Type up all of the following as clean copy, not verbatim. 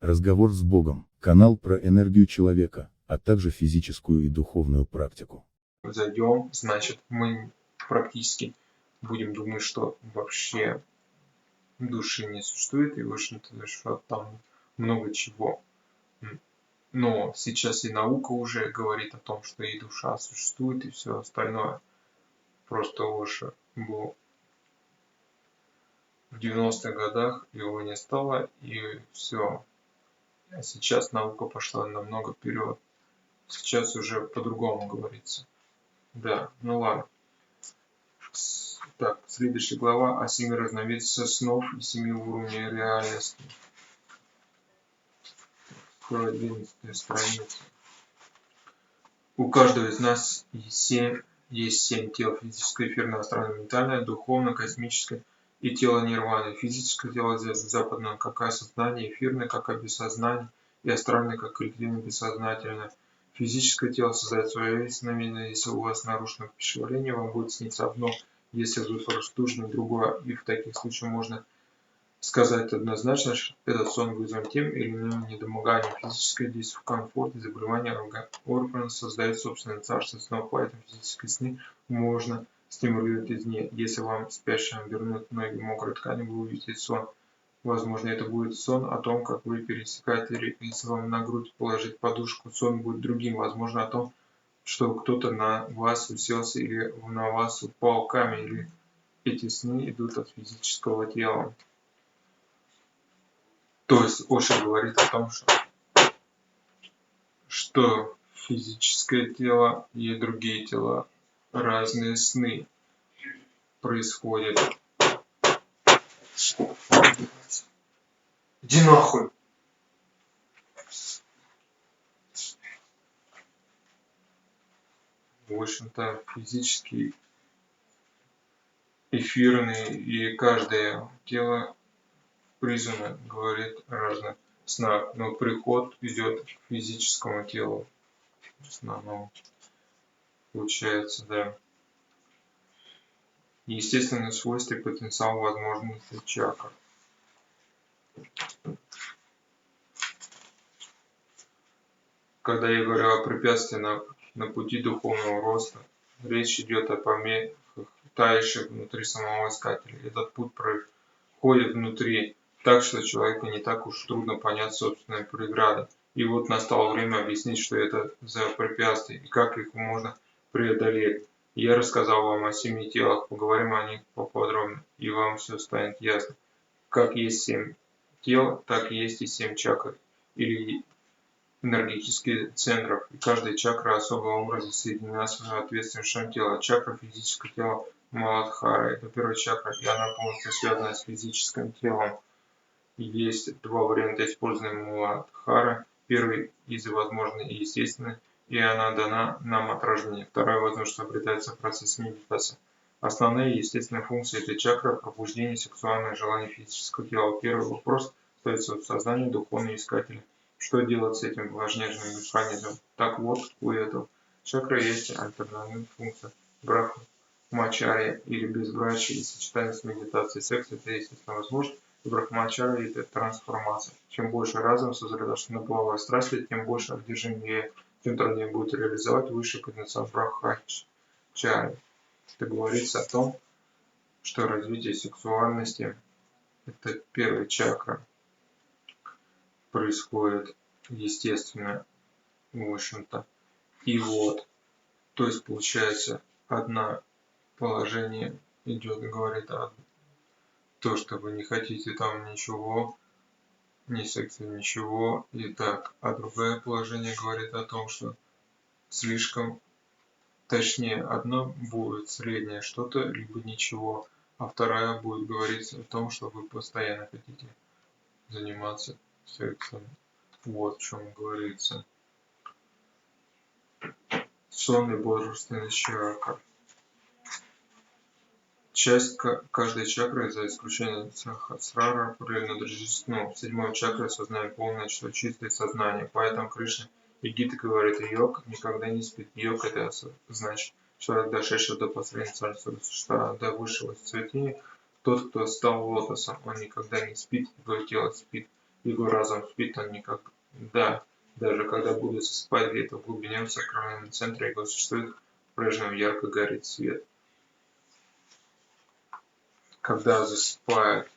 Разговор с Богом. Канал про энергию человека, а также физическую и духовную практику. Зайдем, значит, мы практически будем думать, что вообще души не существует, и, в общем-то, что там много чего. Но сейчас и наука уже говорит о том, что и душа существует, и все остальное. Просто уже было в 90-х годах его не стало, и все. А сейчас наука пошла намного вперед. Сейчас уже по-другому говорится. Да, ну ладно. Так, следующая глава о 7 разновидностях снов и 7 уровнях реальности. 11 страница. У каждого из нас есть 7 тел: физическое, эфирное, астральное, ментальное, духовное, космическое и тело нирваны. Физическое тело западное как осознание, эфирное как бессознание и астральное как коллективное бессознательное. Физическое тело создает свое ясновидение. Если у вас нарушено пищеварение, вам будет сниться одно, если вы простужены другое, и в таких случаях можно сказать однозначно, что этот сон вызван тем или иным недомоганием. Физическое дискомфорт и заболевания органа создают собственное царство снов, поэтому физические сны можно стимулировать извне. Если вам спящим вернут ноги мокрой ткани, вы увидите сон. Возможно, это будет сон о том, как вы пересекаете реку. Если вам на грудь положить подушку, сон будет другим. Возможно, о том, что кто-то на вас уселся или на вас упал камень. Или эти сны идут от физического тела. То есть Оша говорит о том, что физическое тело и другие тела, разные сны происходят. Иди нахуй! В общем-то, физический, эфирный и каждое тело призвано говорит о разных снах, но приход идет к физическому телу. В основном получается, да. Естественные свойства и потенциал возможностей чакр. Когда я говорю о препятствиях на пути духовного роста, речь идет о помехах, таявших внутри самого искателя. Этот путь проходит внутри, так что человеку не так уж трудно понять собственные преграды. И вот настало время объяснить, что это за препятствия и как их можно преодолеть. Я рассказал вам о 7 телах, поговорим о них поподробнее, и вам все станет ясно. Как есть 7 тел, так есть и 7 чакр, или энергетических центров, и каждая чакра особого образа соединена с соответствующим телом. Чакра физического тела Маладхара – это первая чакра, и она полностью связана с физическим телом. Есть два варианта использования Маладхары. Первый из возможных и естественных, и она дана нам от рождения. Вторая возможность обретается в процессе медитации. Основные естественные функции этой чакры – пробуждение сексуальных желаний физического тела. Первый вопрос остается в сознании духовного искателя. Что делать с этим важнейшим механизмом? Так вот, у этого чакры есть альтернативная функция брахмачарья или безбрачия и сочетание с медитацией. Секс – это естественно возможно, и брахмачарья – это трансформация. Чем больше разум сосредоточен на половой страсти, тем больше одержимее, тем труднее будет реализовать высший потенциал брахмачарьи. Это говорится о том, что развитие сексуальности – это первая чакра. Происходит естественно, в общем-то. И вот, то есть получается, одно положение идет и говорит о том, что вы не хотите там ничего, ни секса, ничего, и так. А другое положение говорит о том, что слишком, точнее, одно будет среднее что-то, либо ничего, а вторая будет говорить о том, что вы постоянно хотите заниматься сексом. Вот в чем говорится. Сон и бодрствование чакр. Часть каждой чакры, за исключением сахасрара, принадлежит сну. Седьмой чакре сознание полное, что чистое сознание. Поэтому Кришна и Гита говорит, йог никогда не спит. Йог это значит человек, дошедший до последнего царства, до высшего цветения. Тот, кто стал лотосом, он никогда не спит, его тело спит. его разум спит, он никогда, даже когда будет засыпать где-то в глубине, в сакральном центре его существует, по-прежнему ярко горит свет. Когда засыпает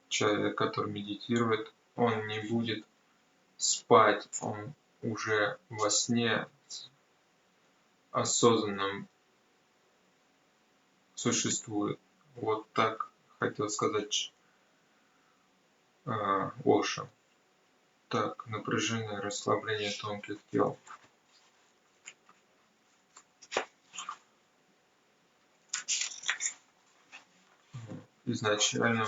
человек, который медитирует, он не будет спать, он уже во сне осознанном существует. Вот так хотел сказать Оша. Так, напряжение, расслабление тонких тел. Изначально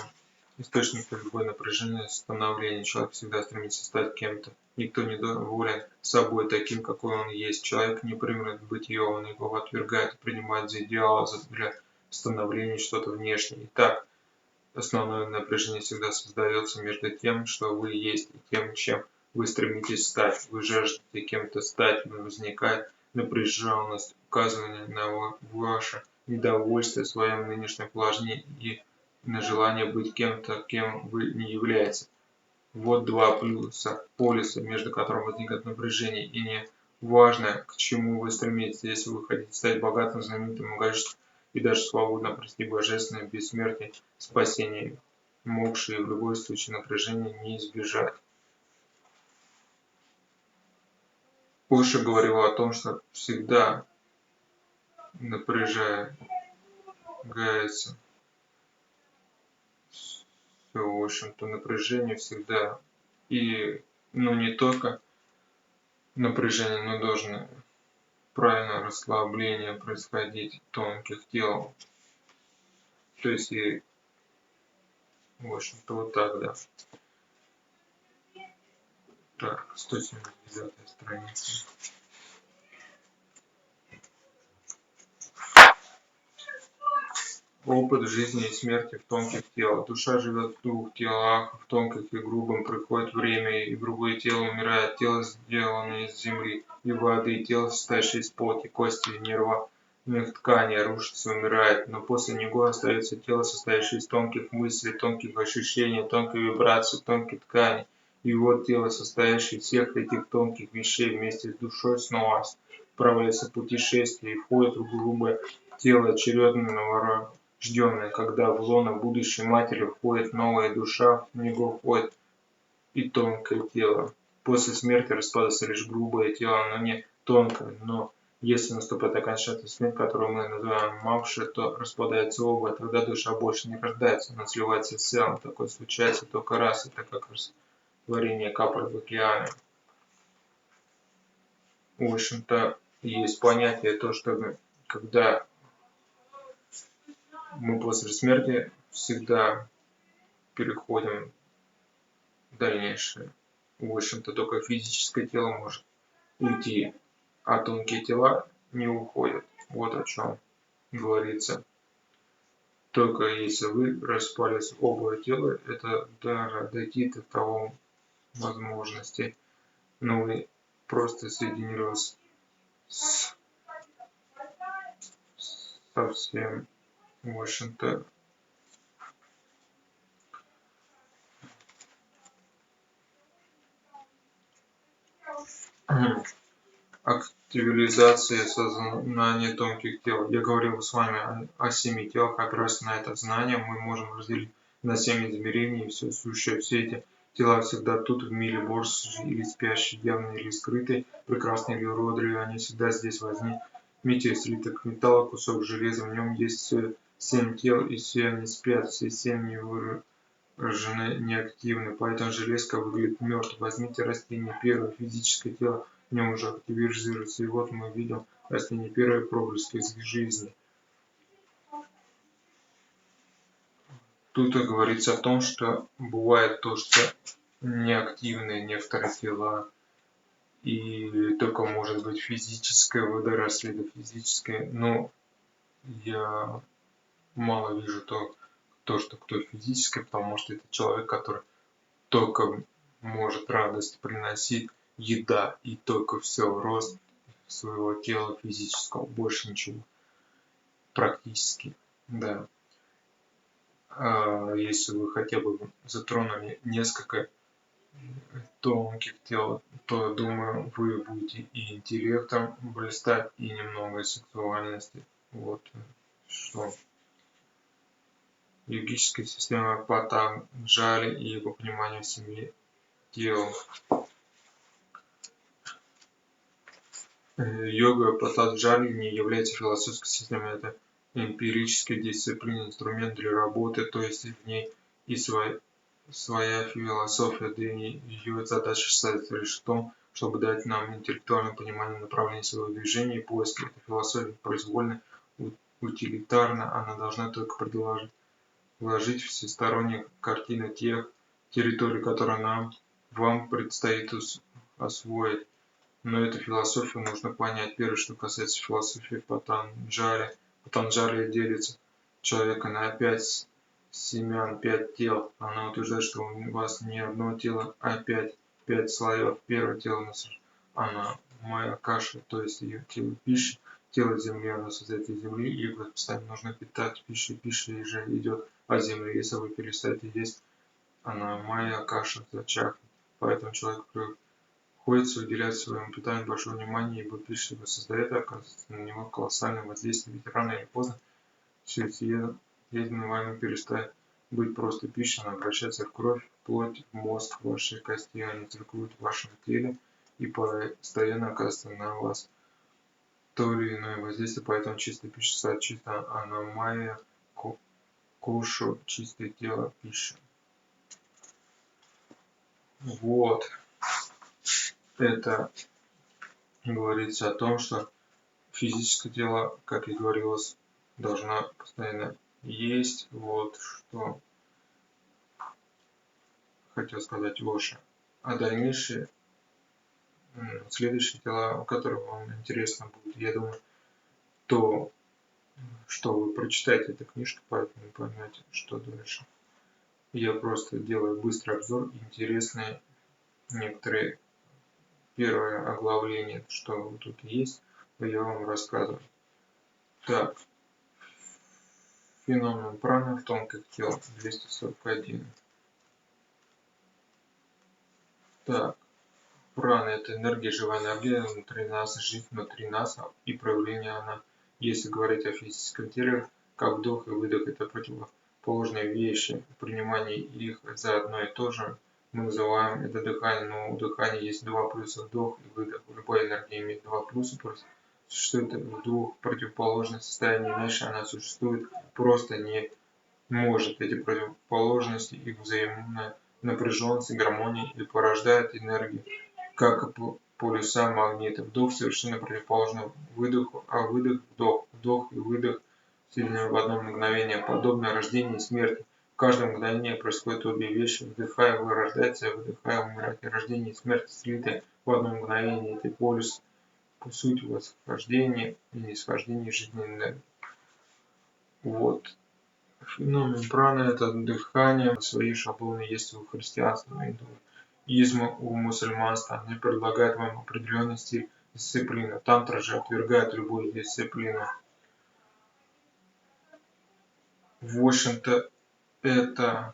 источником любой напряжения становления. Человек всегда стремится стать кем-то. Никто не доволен собой таким, какой он есть. Человек не примет бытие, он его отвергает и принимает за идеал, для становления что-то внешнее. Итак, основное напряжение всегда создается между тем, что вы есть, и тем, чем вы стремитесь стать. Вы жаждете кем-то стать, но возникает напряженность, указывание на ваше недовольство своим нынешним положением и на желание быть кем-то, кем вы не являетесь. Вот два полюса, между которыми возникает напряжение, и не важно, к чему вы стремитесь. Если вы хотите стать богатым, знаменитым, могущественным и даже свободно обрести божественное бессмертие, спасение, мокши, и в любом случае напряжения не избежать. Оша говорил о том, что всегда напряжается все, в общем-то, напряжение всегда. И, не только напряжение, но должно правильное расслабление происходить тонких тел. То есть, и, в общем-то, вот так, да. Так, 179 страница. Опыт жизни и смерти в тонких телах. Душа живет в двух телах, в тонких и грубом. Приходит время, и грубое тело умирает. Тело, сделанное из земли и воды, и тело, состоящее из плоти, кости и нервных тканей, рушится, умирает. Но после него остается тело, состоящее из тонких мыслей, тонких ощущений, тонких вибраций, тонких тканей. И вот тело, состоящее из всех этих тонких вещей, вместе с душой снова отправляется в путешествие и входит в грубое тело, очередно новорожденное, когда в лоно будущей матери входит новая душа, в него входит и тонкое тело. После смерти распадается лишь грубое тело, но не тонкое. Но если наступает окончательная смерть, которую мы называем мавши, то распадается оба, тогда душа больше не рождается, она сливается в целом. Такое случается только раз, это как растворение капель в океане. В общем-то, есть понятие то, что когда мы после смерти всегда переходим в дальнейшее. В общем-то, только физическое тело может уйти, а тонкие тела не уходят. Вот о чем говорится. Только если вы распались оба тела, это даже дойти до того возможности. Но вы просто соединились со всем, в общем-то, активизация сознания тонких тел. Я говорил с вами о 7 телах. Опираясь на это знание, мы можем разделить на 7 измерений и все сущее. Все эти тела всегда тут, в мире Божьей, или спящие, явные, или скрытые, прекрасные или уродливые. Они всегда здесь. Возьмите слиток металла, кусок железа, в нем есть все 7 тел, и все они спят, все 7 не выражены, неактивны, поэтому железка выглядит мертвой. Возьмите растение, первое физическое тело, в нем уже активизируется, и вот мы видим растение первые проблески жизни. Тут и говорится о том, что бывает то, что неактивные некоторые тела, и только может быть физическое, вы доросли до физическое, но я мало вижу то, что кто физическое, потому что это человек, который только может радость приносить еда и только все, рост своего тела физического, больше ничего практически, да. Если вы хотя бы затронули несколько тонких тел, то, думаю, вы будете и интеллектом блистать, и немного сексуальности. Вот что. Йогическая система Патанджали и его понимание в семье тел. Йога Патанджали не является философской системой, это эмпирическая дисциплина, инструмент для работы, то есть в ней и своя философия, да и ее задача состоит лишь в том, чтобы дать нам интеллектуальное понимание направления своего движения и поиска. Эта философия произвольна, утилитарна, она должна только вложить всестороннюю картину тех территорий, которые вам предстоит освоить. Но эту философию нужно понять. Первое, что касается философии Патанджали. Патанджали делится человека на 5 семян, 5 тел. Она утверждает, что у вас не одно тело, а 5 слоев. Первое тело, она моя каша, то есть ее тело пищи. Тело земли, оно создает из земли, и вы постоянно нужно питать пищей. Пища же идет от земли. Если вы перестанете есть, она моя каша зачахнет. Поэтому человек приходится уделять своему питанию большое внимание, ибо пища его создает, оказывается на него колоссальное воздействие, ведь рано или поздно все съеденное вами перестает быть просто пищей, она обращается в кровь, в плоть, в мозг, в ваши кости, они циркулируют в вашем теле и постоянно оказывается на вас то или иное воздействие, поэтому чистая пища стать чисто аномалия, кушу, чистое тело, пища. Вот. Это говорится о том, что физическое тело, как и говорилось, должна постоянно есть. Вот что хотел сказать Оша. А дальнейшие, следующие тела, которые вам интересно будет, я думаю, то, что вы прочитаете эту книжку, поэтому поймете, что дальше. Я просто делаю быстрый обзор, интересные некоторые первое оглавление, что тут есть, я вам рассказываю. Так, феномен праны в тонких телах 241. Так, прана — это энергия, живая энергия внутри нас, жизнь внутри нас и проявление она. Если говорить о физическом теле, как вдох и выдох — это противоположные вещи. Принимание их за одно и то же мы называем это дыхание, но у дыхания есть два плюса: вдох и выдох. Любая энергия имеет два плюса, просто существует в двух противоположных состояниях, иначе она существует просто не может. Эти противоположности, их взаимная напряженность и гармония и порождает энергию, как полюса магнита. Вдох совершенно противоположен выдоху, а выдох — вдох. Вдох и выдох соединены в одно мгновение, подобно рождению и смерти. В каждом мгновении происходят обе вещи. Вдыхая, вы рождаетесь, а выдыхая, умираете. Рождение и смерть слиты в одно мгновение. Это полюс, по сути, восхождения и нисхождения жизненной энергии. Вот. Феномен праны — это дыхание. Свои шаблоны есть у христианства, индуизма, у мусульманства. Они предлагают вам определенный стиль дисциплины. Тантра же отвергает любую дисциплину. В общем-то, это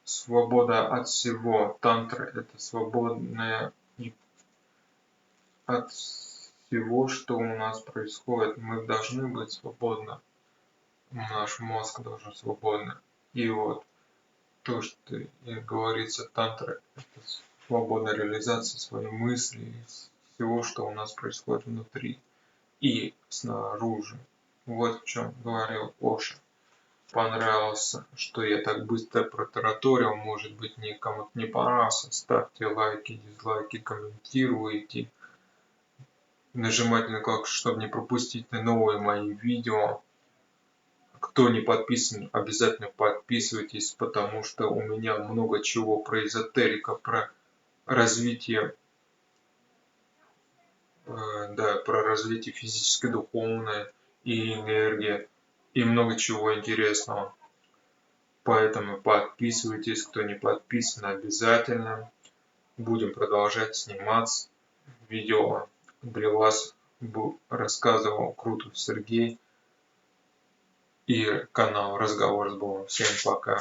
свобода от всего. Тантра — это свободная от всего, что у нас происходит. Мы должны быть свободны. Наш мозг должен свободно. И вот то, что говорится тантра, это свободная реализация своей мысли, всего, что у нас происходит внутри и снаружи. Вот в чем говорил Оша. Понравился, что я так быстро протараторил, может быть, кому-то не понравился. Ставьте лайки, дизлайки, комментируйте. Нажимайте на колокольчик, чтобы не пропустить новые мои видео. Кто не подписан, обязательно подписывайтесь, потому что у меня много чего про эзотерика, про развитие, про развитие физическое, духовное и энергия, и много чего интересного. Поэтому подписывайтесь, кто не подписан, обязательно. Будем продолжать сниматься. Видео для вас рассказывал Крутов Сергей и канал Разговор с Богом. Всем пока.